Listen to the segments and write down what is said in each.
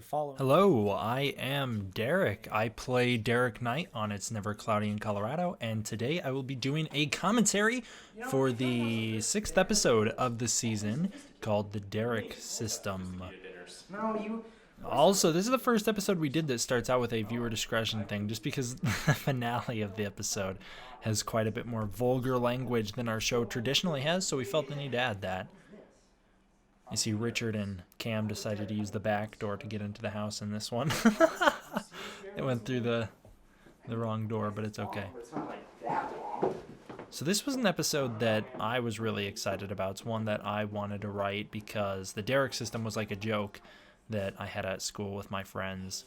following. Hello, I am Derek. I play Derek Knight on It's Never Cloudy in Colorado, and today I will be doing a commentary for the 6th episode of the season called The Derek System. Also, this is the first episode we did that starts out with a viewer discretion thing, just because the finale of the episode has quite a bit more vulgar language than our show traditionally has, so we felt the need to add that. You see Richard and Cam decided to use the back door to get into the house in this one. It went through the wrong door, but it's okay. So this was an episode that I was really excited about. It's one that I wanted to write because the Derek system was like a joke that I had at school with my friends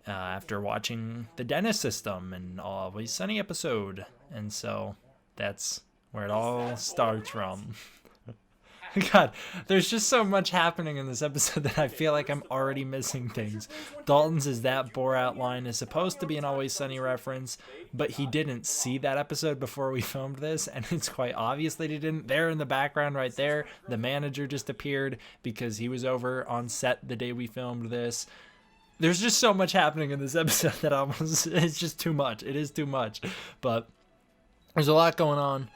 after watching the Dennis system and Always Sunny episode. And so that's where it all starts from. God, there's just so much happening in this episode that I feel like I'm already missing things. Dalton's Is That Borat line is supposed to be an Always Sunny reference, but he didn't see that episode before we filmed this, and it's quite obvious that he didn't. There in the background right there, the manager just appeared because he was over on set the day we filmed this. There's just so much happening in this episode that it's just too much. It is too much, but there's a lot going on.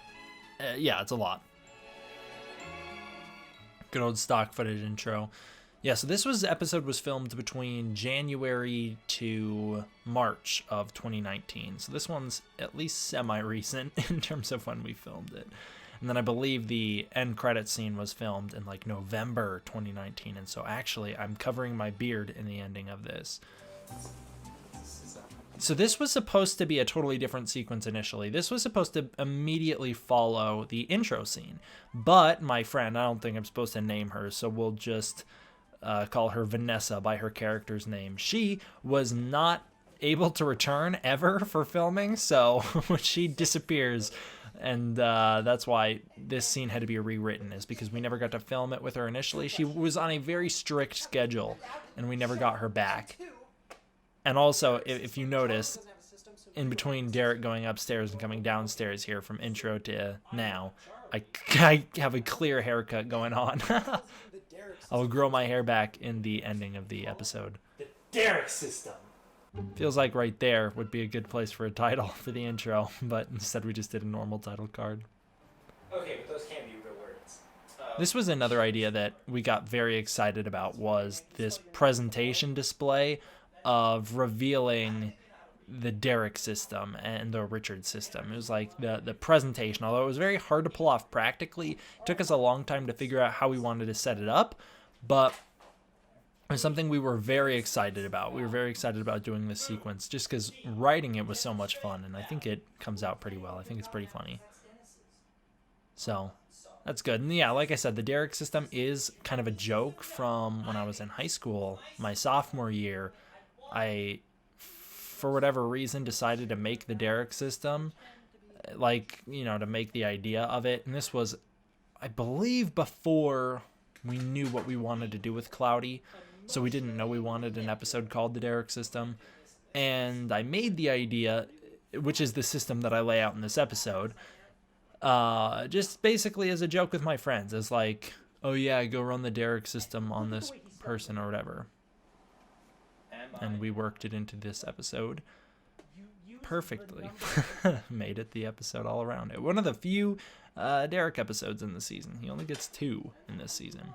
Yeah, it's a lot. Good old stock footage intro. Yeah, so this episode was filmed between January to March of 2019. So this one's at least semi-recent in terms of when we filmed it. And then I believe the end credit scene was filmed in like November 2019. And so actually I'm covering my beard in the ending of this. So this was supposed to be a totally different sequence initially. This was supposed to immediately follow the intro scene. But my friend, I don't think I'm supposed to name her, so we'll just call her Vanessa by her character's name. She was not able to return ever for filming, so she disappears. And that's why this scene had to be rewritten, is because we never got to film it with her initially. She was on a very strict schedule, and we never got her back. And also, if you notice, in between Derek going upstairs and coming downstairs here from intro to now, I have a clear haircut going on. I will grow my hair back in the ending of the episode. The Derek system. Feels like right there would be a good place for a title for the intro, but instead we just did a normal title card. Okay, but those can't be real words. This was another idea that we got very excited about, was this presentation display of revealing the Derek system and the Richard system. It was like the presentation, although it was very hard to pull off practically. It took us a long time to figure out how we wanted to set it up, but it was something we were very excited about. We were very excited about doing this sequence just because writing it was so much fun, and I think it comes out pretty well. I think it's pretty funny. So that's good. And yeah, like I said, the Derek system is kind of a joke from when I was in high school, my sophomore year. I, for whatever reason, decided to make the Derek system, to make the idea of it. And this was, I believe, before we knew what we wanted to do with Cloudy. So we didn't know we wanted an episode called the Derek system. And I made the idea, which is the system that I lay out in this episode, just basically as a joke with my friends. As like, oh yeah, go run the Derek system on this person or whatever. And we worked it into this episode perfectly. Made it the episode all around it. One of the few Derek episodes in the season. He only gets 2 in this season.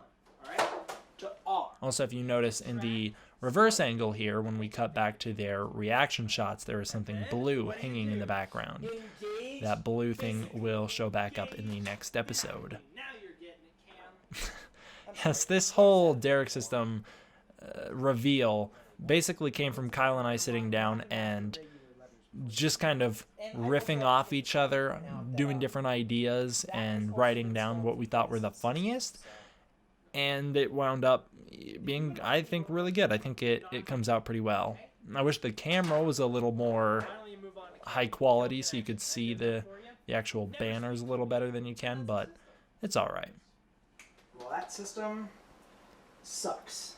Also, if you notice in the reverse angle here, when we cut back to their reaction shots, there is something blue hanging in the background. That blue thing will show back up in the next episode. Yes, this whole Derek system reveal basically came from Kyle and I sitting down and just kind of riffing off each other, doing different ideas and writing down what we thought were the funniest. And it wound up being, I think, really good. I think it comes out pretty well. I wish the camera was a little more high quality so you could see the actual banners a little better than you can, but it's all right. Well, that system sucks.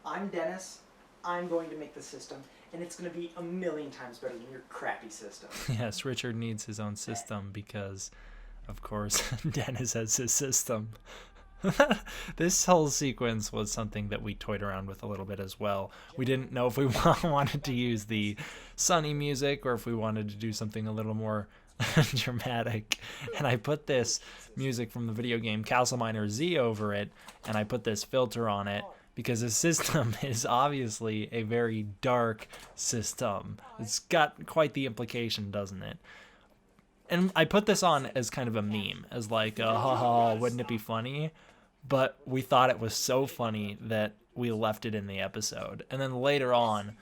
I'm Dennis. I'm going to make the system, and it's going to be a million times better than your crappy system. Yes, Richard needs his own system because, of course, Dennis has his system. This whole sequence was something that we toyed around with a little bit as well. We didn't know if we wanted to use the sunny music or if we wanted to do something a little more dramatic. And I put this music from the video game Castle Miner Z over it, and I put this filter on it because the system is obviously a very dark system. It's got quite the implication, doesn't it? And I put this on as kind of a meme, as like, haha, wouldn't it be funny? But we thought it was so funny that we left it in the episode. And then later on,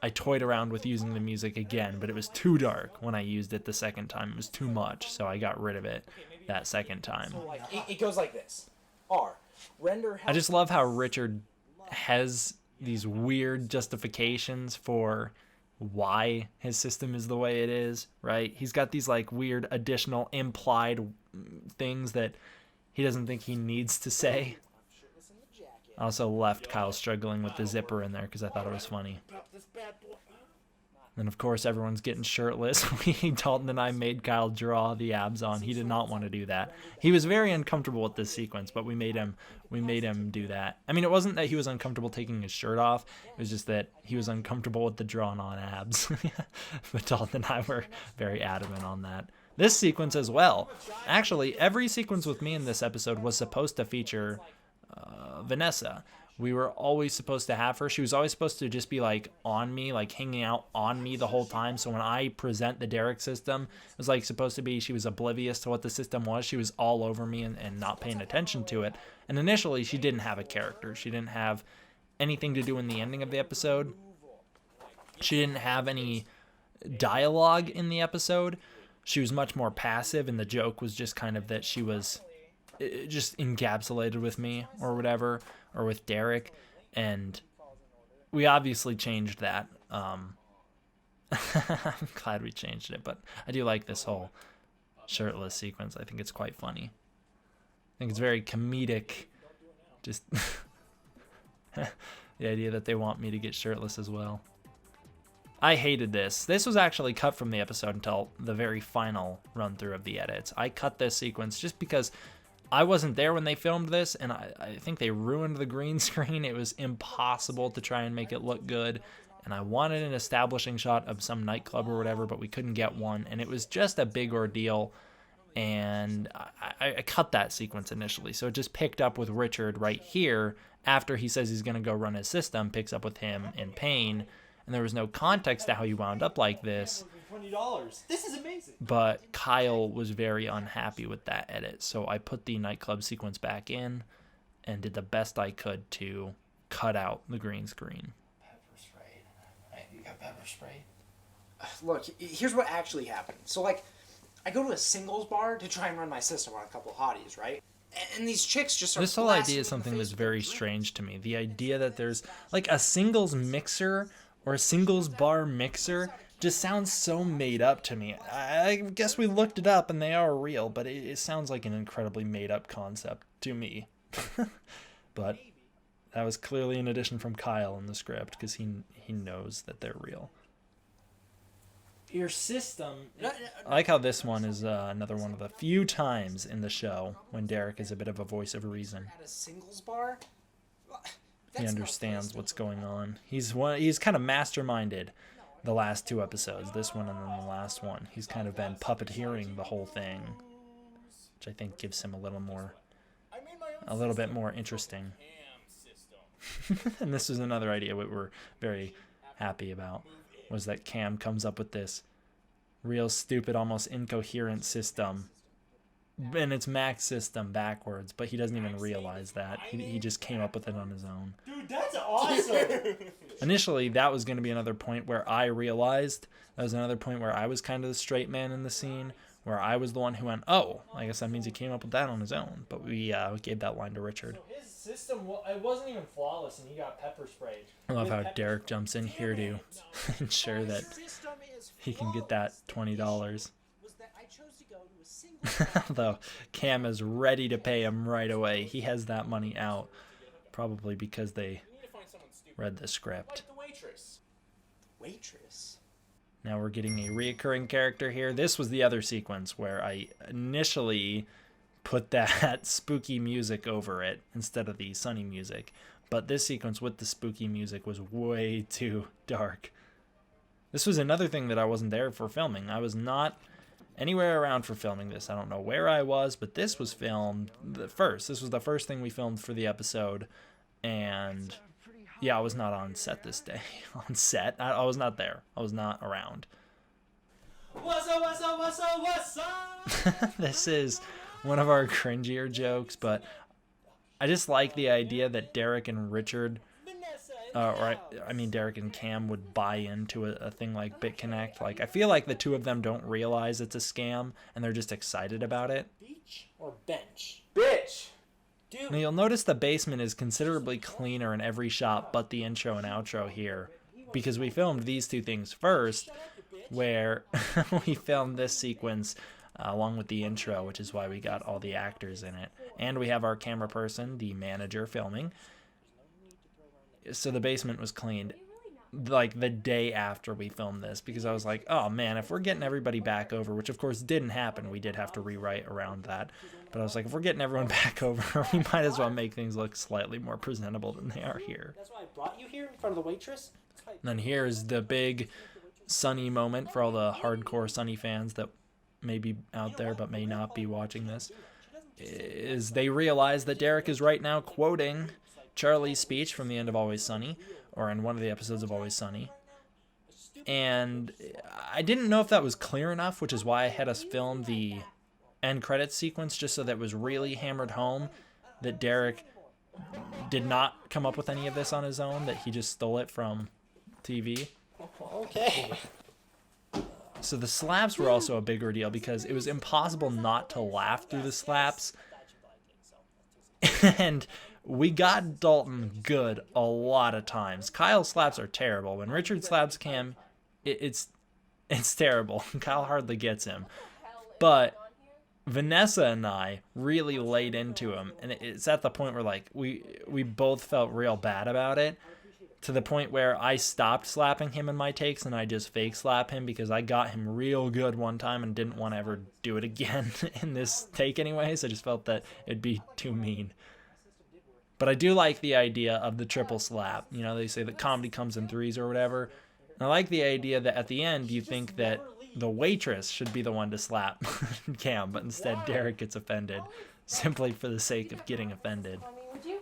I toyed around with using the music again, but it was too dark when I used it the second time. It was too much, so I got rid of it that second time. So like it goes like this. R. Render. I just love how Richard has these weird justifications for why his system is the way it is, right? He's got these like weird additional implied things that he doesn't think he needs to say. I also left Kyle struggling with the zipper in there because I thought it was funny. Then of course everyone's getting shirtless. Dalton and I made Kyle draw the abs on. He did not want to do that. He was very uncomfortable with this sequence, but we made him do that. I mean, it wasn't that he was uncomfortable taking his shirt off. It was just that he was uncomfortable with the drawn on abs. But Dalton and I were very adamant on that. This sequence as well. Actually, every sequence with me in this episode was supposed to feature Vanessa. We were always supposed to have her. She was always supposed to just be like on me, like hanging out on me the whole time. So when I present the Derek system, it was like supposed to be she was oblivious to what the system was. She was all over me and not paying attention to it. And initially she didn't have a character. She didn't have anything to do in the ending of the episode. She didn't have any dialogue in the episode. She was much more passive, and the joke was just kind of that she was just encapsulated with me or whatever, or with Derek, and we obviously changed that. I'm glad we changed it, but I do like this whole shirtless sequence. I think it's quite funny. I think it's very comedic, just the idea that they want me to get shirtless as well. I hated this. This was actually cut from the episode until the very final run through of the edits. I cut this sequence just because I wasn't there when they filmed this, and I think they ruined the green screen. It was impossible to try and make it look good, and I wanted an establishing shot of some nightclub or whatever, but we couldn't get one, and it was just a big ordeal, and I cut that sequence initially. So it just picked up with Richard right here after he says he's going to go run his system, picks up with him in pain, and there was no context to how he wound up like this. $20. This is amazing. But Kyle was very unhappy with that edit, so I put the nightclub sequence back in and did the best I could to cut out the green screen. Pepper spray. Hey, you got pepper spray? Look, here's what actually happened. So, like, I go to a singles bar to try and run my system on a couple of hotties, right? And these chicks just are. This whole idea is something that's very strange to me. The idea that there's like a singles mixer or a singles bar mixer just sounds so made up to me. I guess we looked it up and they are real, but it sounds like an incredibly made up concept to me. But that was clearly an addition from Kyle in the script because he knows that they're real. Your system. I like how this one is another one of the few times in the show when Derek is a bit of a voice of reason. At a singles bar? He understands what's going on. He's kind of masterminded the last two episodes, this one and then the last one. He's kind of been puppeteering the whole thing, which I think gives him a little bit more interesting. And this is another idea we were very happy about, was that Cam comes up with this real stupid, almost incoherent system. And it's Mac's system backwards, but he doesn't even realize that. He just came up with it on his own. Dude, that's awesome. Initially, that was going to be another point where I realized, that was another point where I was kind of the straight man in the scene, where I was the one who went, oh, I guess that means he came up with that on his own. But we gave that line to Richard. So his system, it wasn't even flawless, and he got pepper sprayed. I love how Derek jumps in here to ensure that he can get that $20. Although Cam is ready to pay him right away. He has that money out, probably because they read the script. Waitress? Now we're getting a reoccurring character here. This was the other sequence where I initially put that spooky music over it instead of the sunny music. But this sequence with the spooky music was way too dark. This was another thing that I wasn't there for filming. I was not anywhere around for filming this. I don't know where I was, but this was filmed first. This was the first thing we filmed for the episode. And yeah, I was not on set this day. On set? I was not there. I was not around. What's up? This is one of our cringier jokes, but I just like the idea that Derek and Richard, Derek and Cam would buy into a thing like BitConnect. Like, I feel like the two of them don't realize it's a scam, and they're just excited about it. Beach or bench? Bitch! Dude. Now, you'll notice the basement is considerably cleaner in every shot but the intro and outro here, because we filmed these two things first, where we filmed this sequence along with the intro, which is why we got all the actors in it. And we have our camera person, the manager, filming. So the basement was cleaned like the day after we filmed this, because I was like, oh man, if we're getting everybody back over, which of course didn't happen, we did have to rewrite around that, but I was like, if we're getting everyone back over, we might as well make things look slightly more presentable than they are here. That's why I brought you here in front of the waitress. And then here's the big Sunny moment for all the hardcore Sunny fans that may be out there but may not be watching this, is they realize that Derek is right now quoting Charlie's speech from the end of Always Sunny, or in one of the episodes of Always Sunny. And I didn't know if that was clear enough, which is why I had us film the end credits sequence, just so that it was really hammered home that Derek did not come up with any of this on his own, that he just stole it from TV. Okay. So the slaps were also a bigger deal, because it was impossible not to laugh through the slaps. And we got Dalton good a lot of times. Kyle's slaps are terrible. When Richard slaps Cam, it's terrible. Kyle hardly gets him. But Vanessa and I really laid into him, and it's at the point where like we both felt real bad about it, to the point where I stopped slapping him in my takes and I just fake slap him, because I got him real good one time and didn't want to ever do it again in this take anyways. I just felt that it'd be too mean. But I do like the idea of the triple slap. You know, they say that comedy comes in threes or whatever. And I like the idea that at the end you think that the waitress should be the one to slap Cam, but instead Derek gets offended simply for the sake of getting offended. Would you?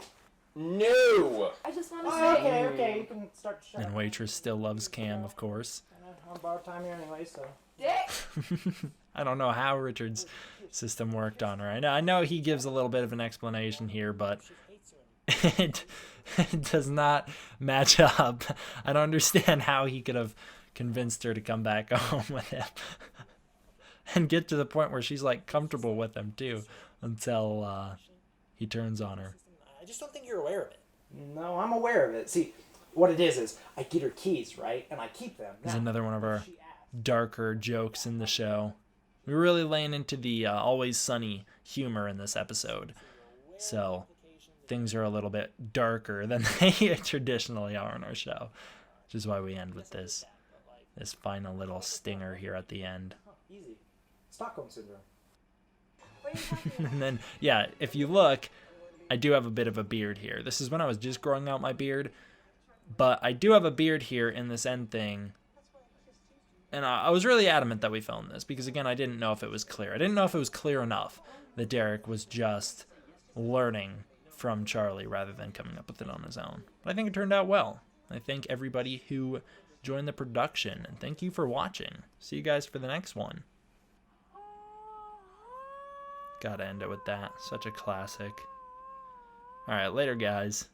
No! I just want to say. Okay, you can start to shut And waitress still loves Cam, of course. I'm on borrowed time here anyway, so. Dick! I don't know how Richard's system worked on her. I know he gives a little bit of an explanation here, but it does not match up. I don't understand how he could have convinced her to come back home with him and get to the point where she's like comfortable with him too, until he turns on her. I just don't think you're aware of it. No, I'm aware of it. See, what it is I get her keys, right? And I keep them. This is another one of our darker jokes in the show. We're really laying into the Always Sunny humor in this episode. So things are a little bit darker than they traditionally are in our show, which is why we end with this final little stinger here at the end. Easy. Stockholm Syndrome. What are you talking about? And then, yeah, if you look, I do have a bit of a beard here. This is when I was just growing out my beard, but I do have a beard here in this end thing. And I was really adamant that we filmed this, because again, I didn't know if it was clear. I didn't know if it was clear enough that Derek was just learning from Charlie rather than coming up with it on his own. But I think it turned out well. I thank everybody who joined the production, and thank you for watching. See you guys for the next one. Gotta end it with that. Such a classic. Alright, later guys.